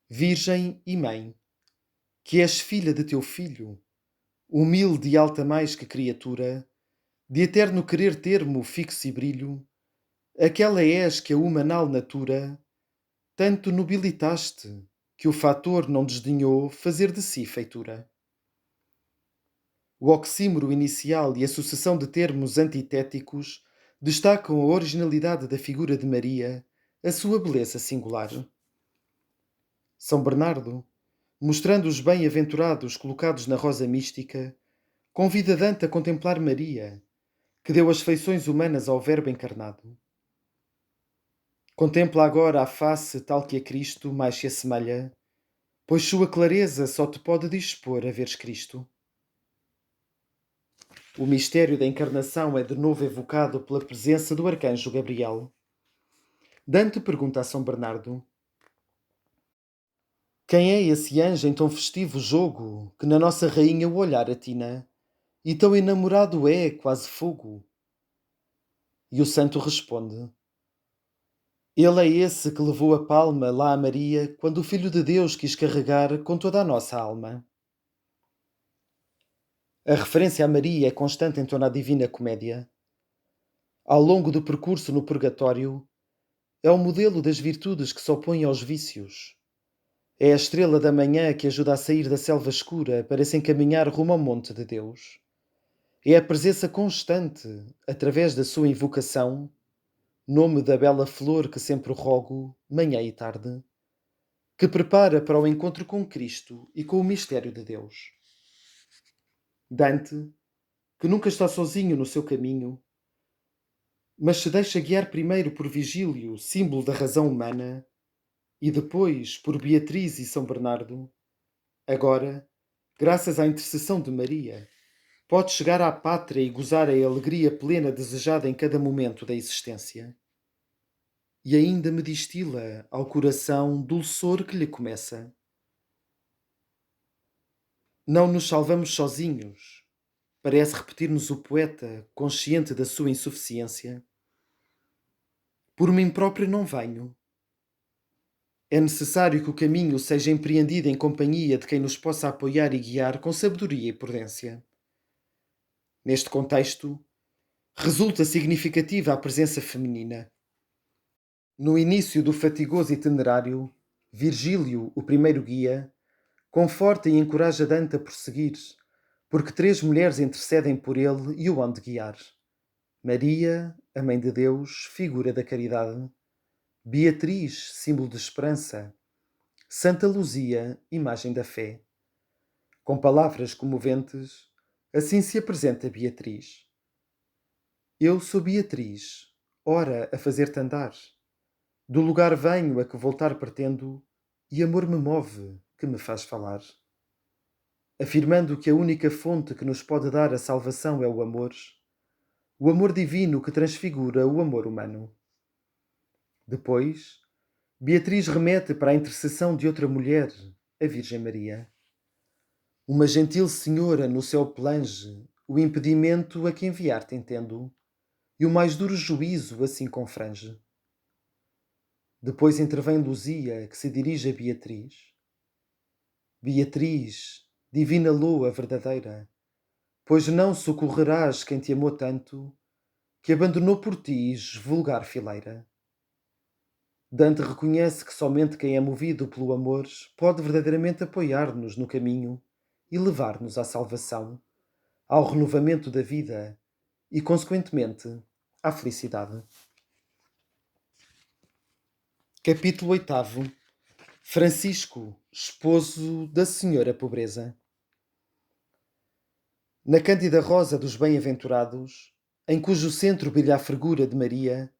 Virgem e Mãe, que és filha de teu Filho, humilde e alta mais que criatura, de eterno querer termo fixo e brilho, aquela és que a humanal natura tanto nobilitaste, que o fator não desdenhou fazer de si feitura. O oxímoro inicial e a sucessão de termos antitéticos destacam a originalidade da figura de Maria, a sua beleza singular. São Bernardo, mostrando os bem-aventurados colocados na rosa mística, convida Dante a contemplar Maria, que deu as feições humanas ao Verbo encarnado. Contempla agora a face tal que a Cristo mais se assemelha, pois sua clareza só te pode dispor a veres Cristo. O mistério da encarnação é de novo evocado pela presença do arcanjo Gabriel. Dante pergunta a São Bernardo: quem é esse anjo em tão festivo jogo, que na nossa rainha o olhar atina, e tão enamorado é, quase fogo? E o santo responde: ele é esse que levou a palma lá a Maria, quando o Filho de Deus quis carregar com toda a nossa alma. A referência a Maria é constante em toda a Divina Comédia. Ao longo do percurso no purgatório, é o modelo das virtudes que se opõe aos vícios. É a estrela da manhã que ajuda a sair da selva escura para se encaminhar rumo ao monte de Deus. É a presença constante, através da sua invocação, nome da bela flor que sempre rogo, manhã e tarde, que prepara para o encontro com Cristo e com o mistério de Deus. Dante, que nunca está sozinho no seu caminho, mas se deixa guiar primeiro por Vigílio, símbolo da razão humana, e depois por Beatriz e São Bernardo, agora, graças à intercessão de Maria, pode chegar à pátria e gozar a alegria plena desejada em cada momento da existência. E ainda me destila ao coração dulçor que lhe começa. Não nos salvamos sozinhos, parece repetir-nos o poeta, consciente da sua insuficiência. Por mim próprio não venho. É necessário que o caminho seja empreendido em companhia de quem nos possa apoiar e guiar com sabedoria e prudência. Neste contexto, resulta significativa a presença feminina. No início do fatigoso itinerário, Virgílio, o primeiro guia, conforta e encoraja Dante a prosseguir, porque três mulheres intercedem por ele e o hão de guiar. Maria, a Mãe de Deus, figura da caridade. Beatriz, símbolo de esperança. Santa Luzia, imagem da fé. Com palavras comoventes, assim se apresenta Beatriz. Eu sou Beatriz, ora a fazer-te andar. Do lugar venho a que voltar pretendo, e amor me move, que me faz falar. Afirmando que a única fonte que nos pode dar a salvação é o amor divino que transfigura o amor humano. Depois, Beatriz remete para a intercessão de outra mulher, a Virgem Maria. Uma gentil senhora no céu plange o impedimento a que enviar-te entendo, e o mais duro juízo assim confrange. Depois intervém Luzia, que se dirige a Beatriz. Beatriz, divina loa verdadeira, pois não socorrerás quem te amou tanto, que abandonou por ti vulgar fileira. Dante reconhece que somente quem é movido pelo amor pode verdadeiramente apoiar-nos no caminho e levar-nos à salvação, ao renovamento da vida e, consequentemente, à felicidade. Capítulo 8. Francisco, esposo da Senhora Pobreza. Na cândida rosa dos bem-aventurados, em cujo centro brilha a figura de Maria,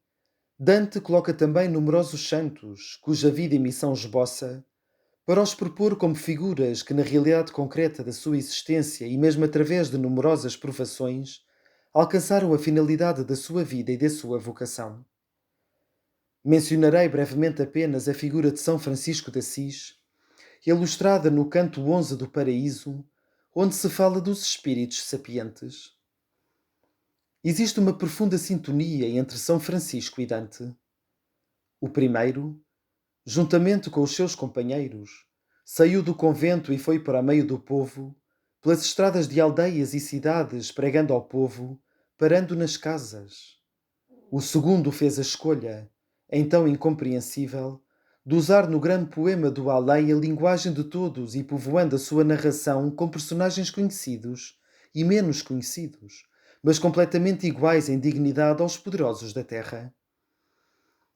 Dante coloca também numerosos santos, cuja vida e missão esboça, para os propor como figuras que, na realidade concreta da sua existência e mesmo através de numerosas provações, alcançaram a finalidade da sua vida e da sua vocação. Mencionarei brevemente apenas a figura de São Francisco de Assis, ilustrada no canto 11 do Paraíso, onde se fala dos espíritos sapientes. Existe uma profunda sintonia entre São Francisco e Dante. O primeiro, juntamente com os seus companheiros, saiu do convento e foi para meio do povo, pelas estradas de aldeias e cidades, pregando ao povo, parando nas casas. O segundo fez a escolha, então incompreensível, de usar no grande poema do além a linguagem de todos e povoando a sua narração com personagens conhecidos e menos conhecidos, mas completamente iguais em dignidade aos poderosos da terra.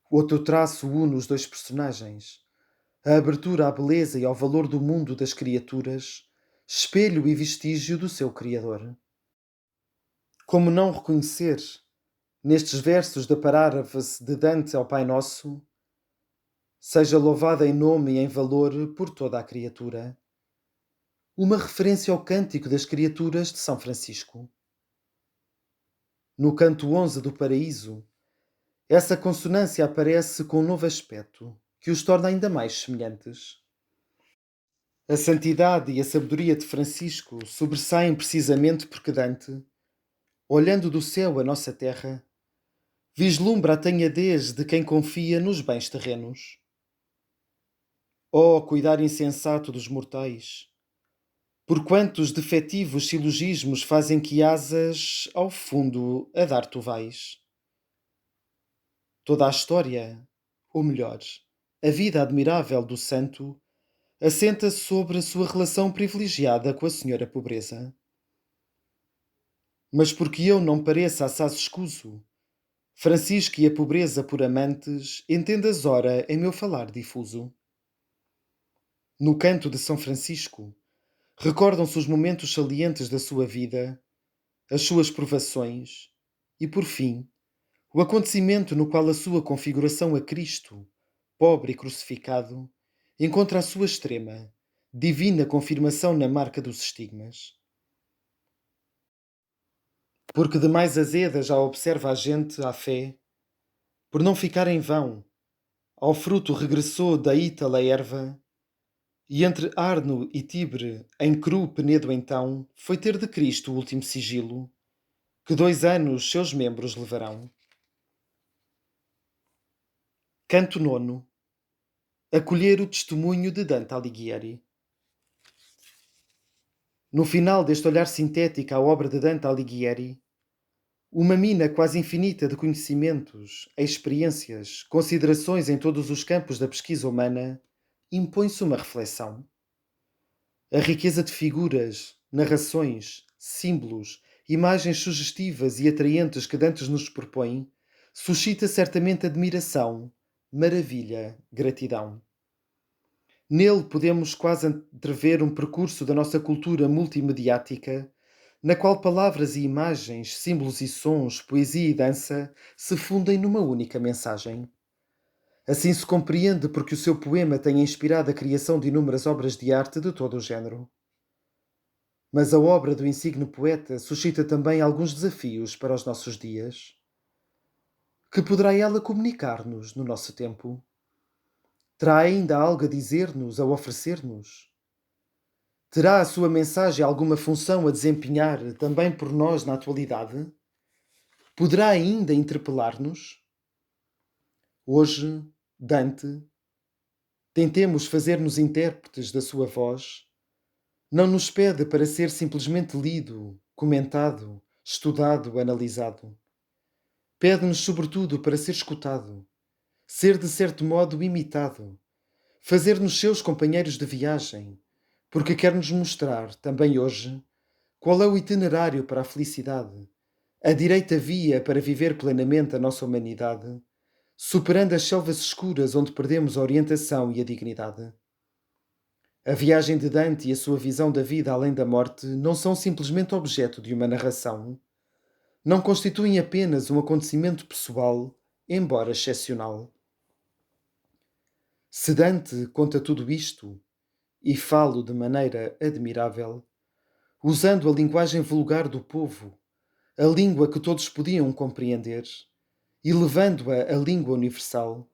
Outro traço une os dois personagens. a abertura à beleza e ao valor do mundo das criaturas, espelho e vestígio do seu Criador. Como não reconhecer, nestes versos da paráfrase de Dante ao Pai Nosso, seja louvada em nome e em valor por toda a criatura, uma referência ao Cântico das Criaturas de São Francisco. No canto 11 do Paraíso, essa consonância aparece com um novo aspecto, que os torna ainda mais semelhantes. A santidade e a sabedoria de Francisco sobressaem precisamente porque Dante, olhando do céu a nossa terra, vislumbra a tanhadez de quem confia nos bens terrenos. Oh, cuidar insensato dos mortais! Por quantos defetivos silogismos fazem que asas ao fundo a dar tu vais? Toda a história, ou melhor, a vida admirável do santo, assenta sobre a sua relação privilegiada com a Senhora Pobreza. Mas porque eu não pareça assaz escuso, Francisco e a pobreza por amantes, entendas ora em meu falar difuso. No canto de São Francisco, recordam-se os momentos salientes da sua vida, as suas provações e, por fim, o acontecimento no qual a sua configuração a Cristo, pobre e crucificado, encontra a sua extrema, divina confirmação na marca dos estigmas. Porque de mais azeda já observa a gente a fé, por não ficar em vão, ao fruto regressou da ítala erva, e entre Arno e Tibre, em cru Penedo então, foi ter de Cristo o último sigilo, que 2 anos seus membros levarão. Canto nono. Acolher o testemunho de Dante Alighieri. No final deste olhar sintético à obra de Dante Alighieri, uma mina quase infinita de conhecimentos, experiências, considerações em todos os campos da pesquisa humana, impõe-se uma reflexão. A riqueza de figuras, narrações, símbolos, imagens sugestivas e atraentes que Dantes nos propõe, suscita certamente admiração, maravilha, gratidão. Nele podemos quase entrever um percurso da nossa cultura multimediática, na qual palavras e imagens, símbolos e sons, poesia e dança se fundem numa única mensagem. Assim se compreende porque o seu poema tem inspirado a criação de inúmeras obras de arte de todo o género. Mas a obra do insigne poeta suscita também alguns desafios para os nossos dias. Que poderá ela comunicar-nos no nosso tempo? Terá ainda algo a dizer-nos, a oferecer-nos? Terá a sua mensagem alguma função a desempenhar também por nós na atualidade? Poderá ainda interpelar-nos? Hoje, Dante, tentemos fazer-nos intérpretes da sua voz. Não nos pede para ser simplesmente lido, comentado, estudado, analisado. Pede-nos, sobretudo, para ser escutado, ser de certo modo imitado, fazer-nos seus companheiros de viagem, porque quer-nos mostrar, também hoje, qual é o itinerário para a felicidade, a direita via para viver plenamente a nossa humanidade, superando as selvas escuras onde perdemos a orientação e a dignidade. A viagem de Dante e a sua visão da vida além da morte não são simplesmente objeto de uma narração, não constituem apenas um acontecimento pessoal, embora excepcional. Se Dante conta tudo isto, e falo de maneira admirável, usando a linguagem vulgar do povo, a língua que todos podiam compreender, e levando-a à língua universal,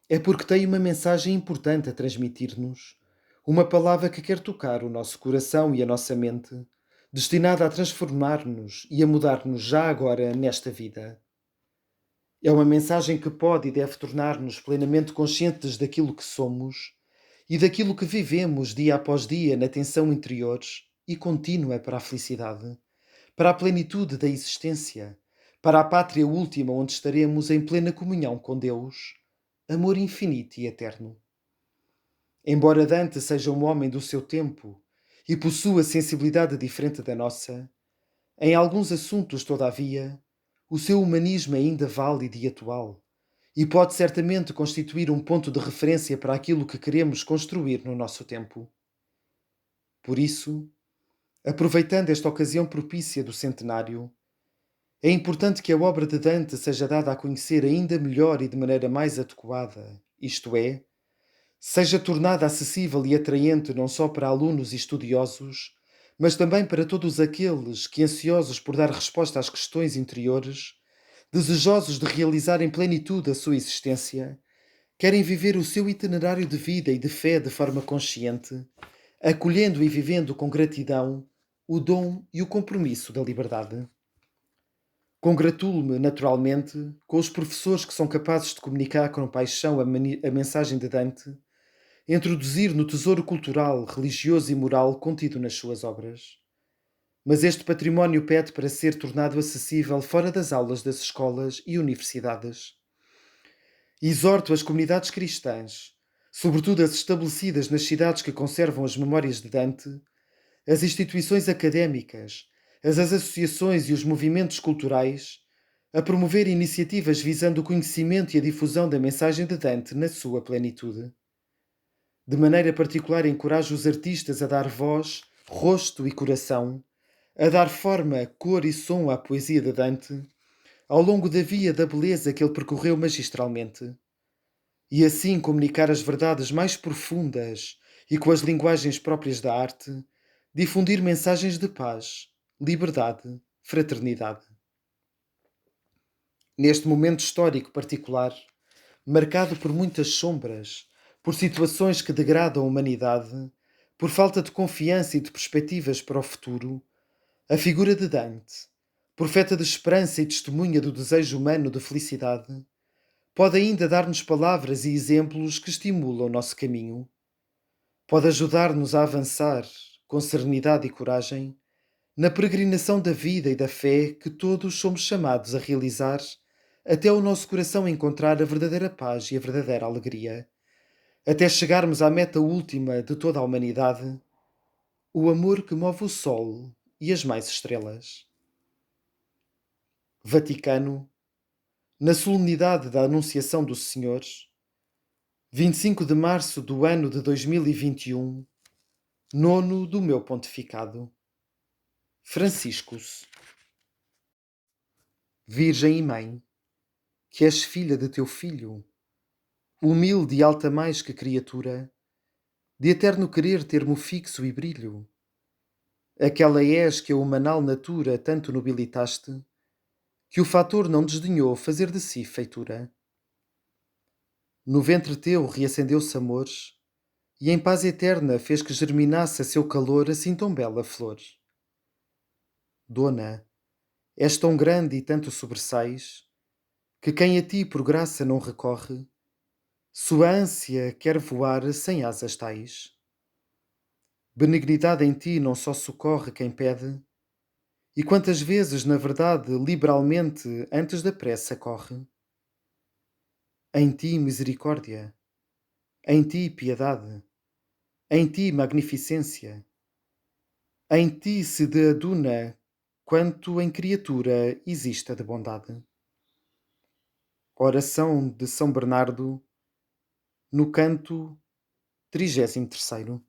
é porque tem uma mensagem importante a transmitir-nos, uma palavra que quer tocar o nosso coração e a nossa mente, destinada a transformar-nos e a mudar-nos já agora nesta vida. É uma mensagem que pode e deve tornar-nos plenamente conscientes daquilo que somos e daquilo que vivemos dia após dia na tensão interior e contínua para a felicidade, para a plenitude da existência, para a pátria última onde estaremos em plena comunhão com Deus, amor infinito e eterno. Embora Dante seja um homem do seu tempo e possua sensibilidade diferente da nossa, em alguns assuntos, todavia, o seu humanismo é ainda válido e atual, e pode certamente constituir um ponto de referência para aquilo que queremos construir no nosso tempo. Por isso, aproveitando esta ocasião propícia do centenário, é importante que a obra de Dante seja dada a conhecer ainda melhor e de maneira mais adequada, isto é, seja tornada acessível e atraente não só para alunos e estudiosos, mas também para todos aqueles que, ansiosos por dar resposta às questões interiores, desejosos de realizar em plenitude a sua existência, querem viver o seu itinerário de vida e de fé de forma consciente, acolhendo e vivendo com gratidão o dom e o compromisso da liberdade. Congratulo-me, naturalmente, com os professores que são capazes de comunicar com paixão a mensagem de Dante, introduzir no tesouro cultural, religioso e moral contido nas suas obras. Mas este património pede para ser tornado acessível fora das aulas das escolas e universidades. Exorto as comunidades cristãs, sobretudo as estabelecidas nas cidades que conservam as memórias de Dante, as instituições académicas, as associações e os movimentos culturais, a promover iniciativas visando o conhecimento e a difusão da mensagem de Dante na sua plenitude. De maneira particular, encorajo os artistas a dar voz, rosto e coração, a dar forma, cor e som à poesia de Dante, ao longo da via da beleza que ele percorreu magistralmente, e assim comunicar as verdades mais profundas e com as linguagens próprias da arte, difundir mensagens de paz, liberdade, fraternidade. Neste momento histórico particular, marcado por muitas sombras, por situações que degradam a humanidade, por falta de confiança e de perspectivas para o futuro, a figura de Dante, profeta de esperança e testemunha do desejo humano de felicidade, pode ainda dar-nos palavras e exemplos que estimulam o nosso caminho. Pode ajudar-nos a avançar, com serenidade e coragem, na peregrinação da vida e da fé que todos somos chamados a realizar, até o nosso coração encontrar a verdadeira paz e a verdadeira alegria, até chegarmos à meta última de toda a humanidade, o amor que move o sol e as mais estrelas. Vaticano, na solenidade da Anunciação do Senhor, 25 de março do ano de 2021, nono do meu pontificado. Franciscus. Virgem e Mãe, que és filha de teu Filho, humilde e alta mais que criatura, de eterno querer termo fixo e brilho, aquela és que a humanal natura tanto nobilitaste, que o fator não desdenhou fazer de si feitura. No ventre teu reacendeu-se amor, e em paz eterna fez que germinasse a seu calor assim tão bela flor. Dona, és tão grande e tanto sobressais, que quem a ti por graça não recorre, sua ânsia quer voar sem asas tais. Benignidade em ti não só socorre quem pede, e quantas vezes, na verdade, liberalmente antes da pressa corre. Em ti misericórdia, em ti piedade, em ti magnificência, em ti se de aduna quanto em criatura exista de bondade. Oração de São Bernardo, no canto 33º.